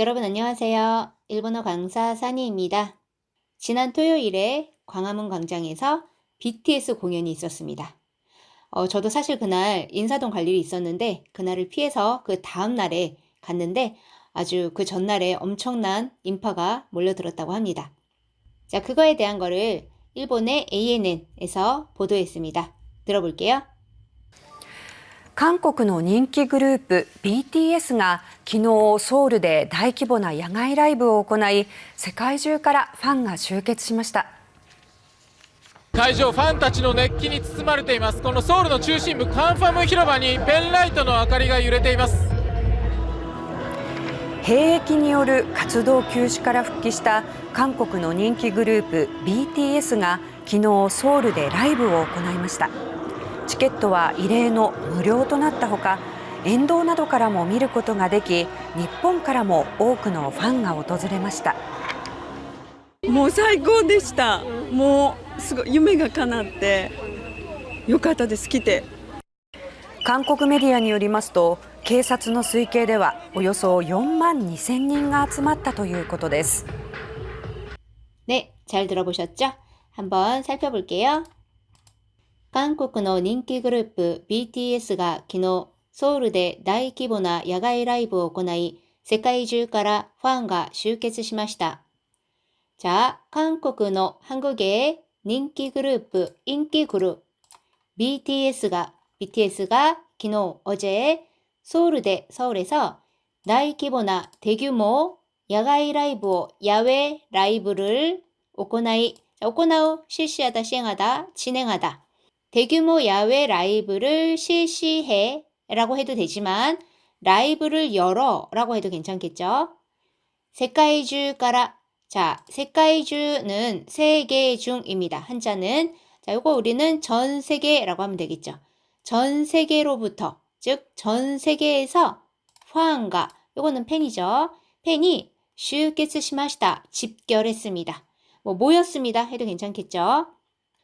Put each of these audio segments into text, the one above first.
여러분 안녕하세요. 일본어 강사 사니입니다. 지난 토요일에 광화문 광장에서 BTS 공연이 있었습니다. 저도 사실 그날 인사동 갈 일이 있었는데 그날을 피해서 그 다음 날에 갔는데 아주 그 전날에 엄청난 인파가 몰려들었다고 합니다. 자, 그거에 대한 거를 일본의 ANN에서 보도했습니다. 들어볼게요. 韓国の人気グループ BTS が昨日ソウルで大規模な野外ライブを行い、世界中からファンが集結しました。会場、ファンたちの熱気に包まれています。このソウルの中心部カンファム広場にペンライトの明かりが揺れています。兵役による活動休止から復帰した韓国の人気グループ BTS が昨日ソウルでライブを行いました。チケットは異例の無料となったほか、沿道などからも見ることができ、日本からも多くのファンが訪れました。もう最高でした。もうすごい夢が叶ってよかったです。来て。韓国メディアによりますと、警察の推計ではおよそ4万2000人が集まったということです。네, 잘 들어보셨죠? 한번 살펴볼게요. 한국의 人気グループ BTS가 昨日ソウルで大規模な野外ライブを行い、世界中からファンが集結しました。 자, 한국의 한국의 人気グループ 인기 그룹 BTS가 昨日어제 서울대 서울에서大規模な 대규모 야외 라이브 야외 라이브를 오코나우 실시하다 시행하다 진행하다 대규모 야외 라이브를 실시해 라고 해도 되지만 라이브를 열어 라고 해도 괜찮겠죠. 세카이주가라. 자, 세카이주는 세계 중입니다. 한자는 자, 요거 우리는 전 세계라고 하면 되겠죠. 전 세계로부터 즉 전 세계에서 화한가 요거는 팬이죠. 팬이 슈케츠시마시다 집결했습니다. 뭐 모였습니다 해도 괜찮겠죠.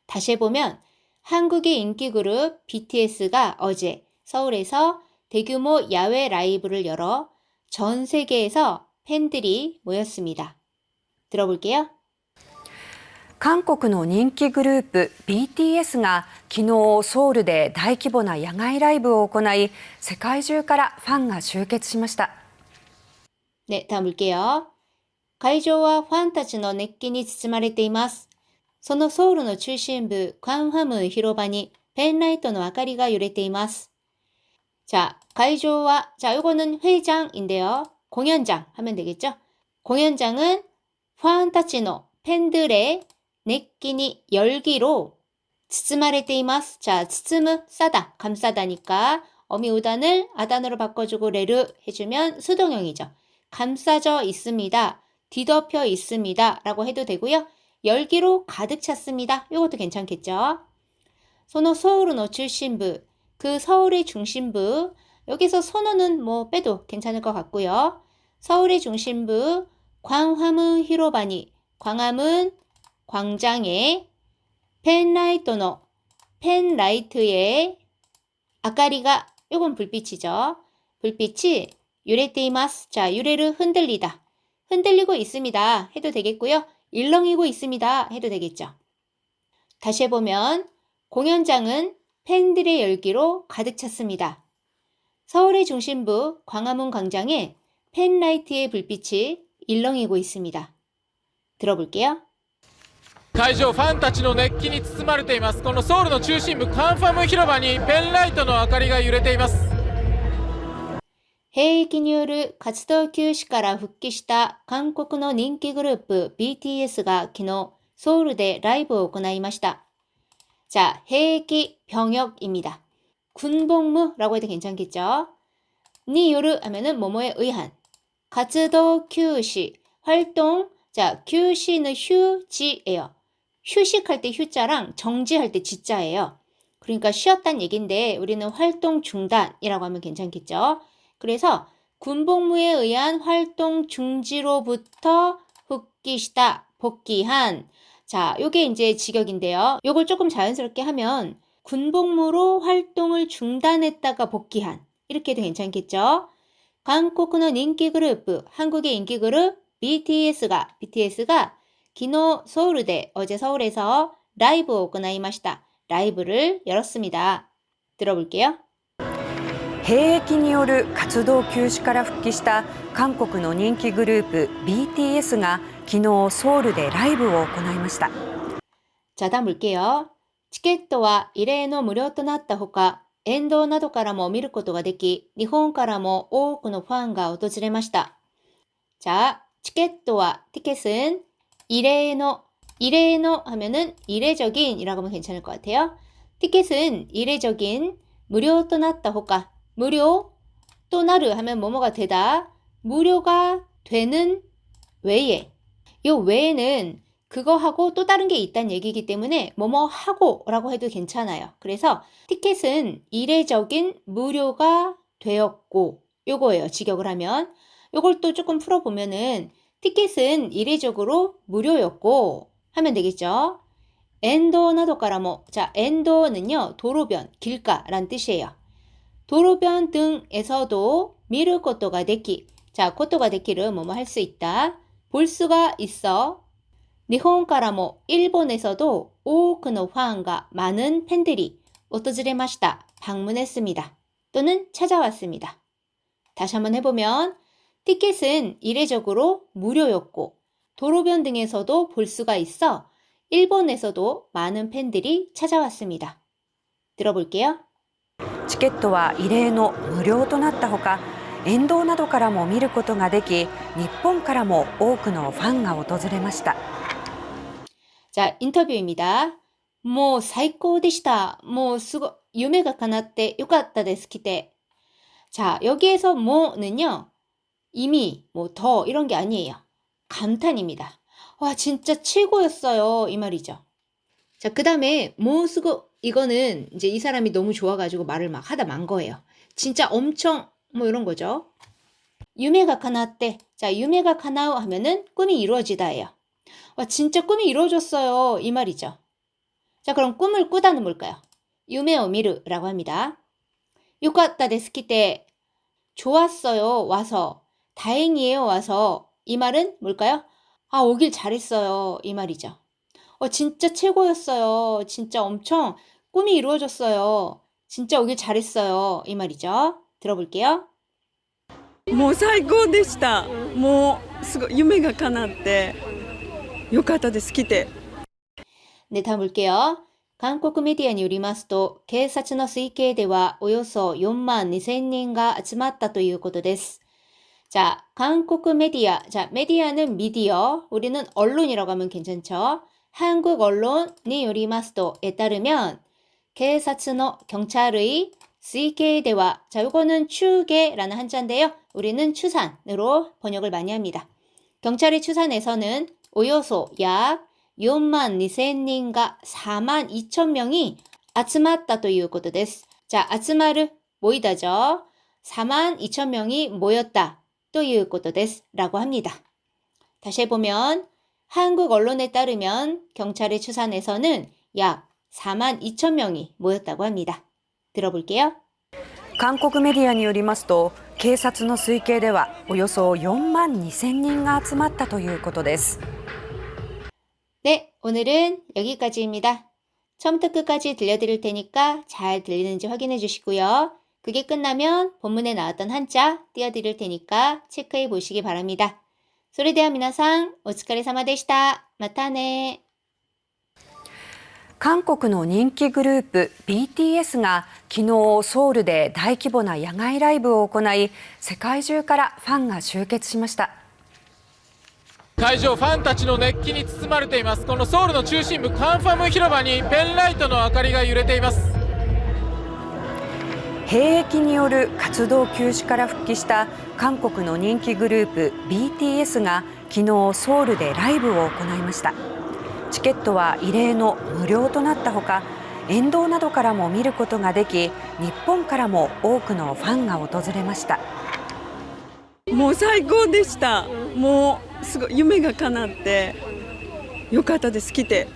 다시 해보면 한국의 인기 그룹 BTS가 어제 서울에서 대규모 야외 라이브를 열어 전 세계에서 팬들이 모였습니다. 들어볼게요. 韓国の人気グループ BTSが昨日ソウルで大規模な野外ライブを行い、世界中からファンが集結しました。 네, 다음 볼게요. 会場はファンたちの熱気に包まれています。そのソウルの中心部、カンファム広場にペンライトの明かりが揺れています。 자, 会場は, 자, 요거는 회장인데요. 공연장 하면 되겠죠? 공연장은 ファンたちの 팬들의 내끼니 열기로 包まれています. 자, 包む, 싸다, 감싸다니까 어미우단을 아단으로 바꿔주고 레르 해주면 수동형이죠. 감싸져 있습니다. 뒤덮여 있습니다. 라고 해도 되고요. 열기로 가득 찼습니다. 이것도 괜찮겠죠. 소노 서울의 중심부, 그 서울의 중심부, 여기서 소노는 뭐 빼도 괜찮을 것 같고요. 서울의 중심부, 광화문 히로바니, 광화문 광장에 펜라이토노, 펜라이트의 아까리가, 요건 불빛이죠. 불빛이 유레테이마스, 자, 유레를 흔들리다. 흔들리고 있습니다. 해도 되겠고요. 일렁이고 있습니다. 해도 되겠죠. 다시 해보면 공연장은 팬들의 열기로 가득 찼습니다. 서울의 중심부 광화문 광장에 펜라이트의 불빛이 일렁이고 있습니다. 들어볼게요. 会場、ファンたちの熱気に包まれています。このソウルの中心部カンファム広場にペンライトの明かりが揺れています。 兵役による活動休止から復帰した韓国の人気グループ BTSが昨日ソウルでライブを行いました. 자,兵役, 병역입니다. 군복무라고 해도 괜찮겠죠? 니 요르 하면은 뭐뭐에 의한.活動休止, 활동, 자,休止는 휴지예요. 휴식할 때 휴자랑 정지할 때 지자예요. 그러니까 쉬었다는 얘기인데 우리는 활동 중단이라고 하면 괜찮겠죠? 그래서 군복무에 의한 활동 중지로부터復帰した, 복귀한. 자, 요게 이제 직역인데요. 요걸 조금 자연스럽게 하면 군복무로 활동을 중단했다가 복귀한. 이렇게 해도 괜찮겠죠? 韓国の人気グループ, 한국의 인기 그룹 BTS가 기노 서울대, 어제 서울에서 라이브 行いました. 라이브를 열었습니다. 들어볼게요. 兵役による活動休止から復帰した韓国の人気グループ BTSが昨日ソウルでライブを行いました。 자, 다음 볼게요. チケットは異例の無料となったほか、沿道などからも見ることができ、日本からも多くのファンが訪れました。 자, 티켓과 티켓은 이례의 하면은 이례적인이라고 하면 괜찮을 것 같아요. 티켓은 이례적인 무료 또 났다 호가 무료 또 나르 하면 뭐뭐가 되다 무료가 되는 외에 요 외에는 그거 하고 또 다른 게 있다는 얘기이기 때문에 뭐뭐 하고 라고 해도 괜찮아요. 그래서 티켓은 이례적인 무료가 되었고 요거예요. 직역을 하면 요걸 또 조금 풀어보면은 티켓은 이례적으로 무료였고 하면 되겠죠. 엔도 나도까라모. 자, 엔도는요 도로변, 길가란 뜻이에요. 도로변 등에서도 미를 것도가 되기. 자, 것도가 되기를 뭐뭐 할 수 있다. 볼 수가 있어. 일본からも 일본에서도 오크노 환가 많은 팬들이 오토즈레마시다. 방문했습니다. 또는 찾아왔습니다. 다시 한번 해보면 티켓은 이례적으로 무료였고 도로변 등에서도 볼 수가 있어 일본에서도 많은 팬들이 찾아왔습니다. 들어볼게요. チケットは異例の無料となったほか、沿道などからも見ることができ、日本からも多くのファンが訪れました。 자, 인터뷰입니다. 뭐最高でした. 뭐夢が叶ってよかったです. 기대. 자, 여기에서 뭐는요. 이미 뭐 더 이런 게 아니에요. 감탄입니다. 와, 진짜 최고였어요. 이 말이죠. 자, 그 다음에 모스고 이거는 이제 이 사람이 너무 좋아가지고 말을 막 하다 만 거예요. 진짜 엄청 뭐 이런 거죠. 유메가 가나때. 자, 유메가 가나우 하면은 꿈이 이루어지다예요. 와, 진짜 꿈이 이루어졌어요. 이 말이죠. 자, 그럼 꿈을 꾸다는 뭘까요? 유메오 미르라고 합니다. 요카타 데스키 때 좋았어요. 와서. 다행이에요. 와서. 이 말은 뭘까요? 아, 오길 잘했어요. 이 말이죠. 진짜 최고였어요. 진짜 엄청 꿈이 이루어졌어요. 진짜 오길 잘했어요. 이 말이죠. 들어볼게요. もう最高でした。もうすごい夢が叶ってよかったです。来て。 네, 다음 볼게요. 한국 메디어에 よりますと、警察の推計ではおよそ4万2000人が集まったということです. 자, 한국 메디어. 자, 메디어는 미디어. 우리는 언론이라고 하면 괜찮죠. 한국 언론에 よりますと에 따르면警察の 경찰의 推計では 자, 요거는 추계라는 한자인데요. 우리는 추산으로 번역을 많이 합니다. 경찰의 추산에서는 오요소 약 4만 2,000人가 4만 2천 명이 集まったということです. 자, 集まる 모이다죠. 4만 2천 명이 모였다 ということです. 라고 합니다. 다시 해보면 한국 언론에 따르면 경찰의 추산에서는 약 4만 2천 명이 모였다고 합니다. 들어볼게요. 韓国メディアによりますと、警察の推計ではおよそ4万2000人が集まったということです。 네, 오늘은 여기까지입니다. 처음부터 끝까지 들려드릴 테니까 잘 들리는지 확인해 주시고요. 그게 끝나면 본문에 나왔던 한자 띄워드릴 테니까 체크해 보시기 바랍니다. それでは皆さん、お疲れ様でした。またね。韓国の人気グループ BTS が昨日ソウルで大規模な野外ライブを行い、世界中からファンが集結しました。 会場ファンたちの熱気に包まれています。このソウルの中心部カンファム広場にペンライトの明かりが揺れています。 兵役による活動休止から復帰した韓国の人気グループ BTS が昨日ソウルでライブを行いました。チケットは異例の無料となったほか、沿道などからも見ることができ、日本からも多くのファンが訪れました。 もう最高でした。もうすごい夢が叶ってよかったです。来て。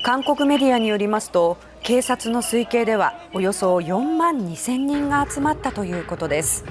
韓国メディアによりますと、警察の推計ではおよそ4万2000人が集まったということです。